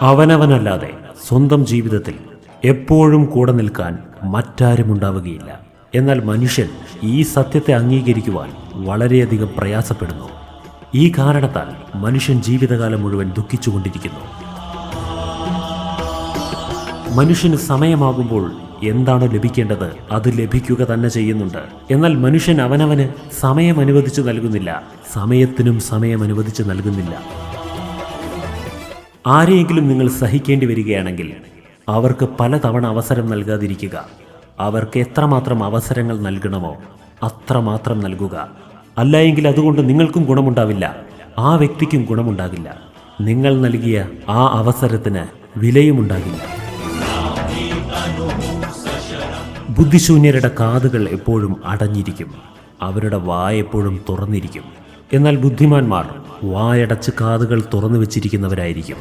അവനവനല്ലാതെ സ്വന്തം ജീവിതത്തിൽ എപ്പോഴും കൂടെ നിൽക്കാൻ മറ്റാരും ഉണ്ടാവുകയില്ല. എന്നാൽ മനുഷ്യൻ ഈ സത്യത്തെ അംഗീകരിക്കുവാൻ വളരെയധികം പ്രയാസപ്പെടുന്നു. ഈ കാരണത്താൽ മനുഷ്യൻ ജീവിതകാലം മുഴുവൻ ദുഃഖിച്ചുകൊണ്ടിരിക്കുന്നു. മനുഷ്യന് സമയമാകുമ്പോൾ എന്താണോ ലഭിക്കേണ്ടത് അത് ലഭിക്കുക തന്നെ ചെയ്യുന്നുണ്ട്. എന്നാൽ മനുഷ്യൻ അവനവന് സമയം അനുവദിച്ചു നൽകുന്നില്ല, സമയത്തിനും സമയം അനുവദിച്ചു നൽകുന്നില്ല. ആരെയെങ്കിലും നിങ്ങൾ സഹിക്കേണ്ടി വരികയാണെങ്കിൽ അവർക്ക് പലതവണ അവസരം നൽകാതിരിക്കുക. അവർക്ക് എത്രമാത്രം അവസരങ്ങൾ നൽകണമോ അത്രമാത്രം നൽകുക. അല്ലായെങ്കിൽ അതുകൊണ്ട് നിങ്ങൾക്കും ഗുണമുണ്ടാവില്ല, ആ വ്യക്തിക്കും ഗുണമുണ്ടാകില്ല. നിങ്ങൾ നൽകിയ ആ അവസരത്തിന് വിലയുമുണ്ടാകില്ല. ബുദ്ധിശൂന്യരുടെ കാതുകൾ എപ്പോഴും അടഞ്ഞിരിക്കും, അവരുടെ വായ എപ്പോഴും തുറന്നിരിക്കും. എന്നാൽ ബുദ്ധിമാന്മാർ വായടച്ച് കാതുകൾ തുറന്നു വെച്ചിരിക്കുന്നവരായിരിക്കും.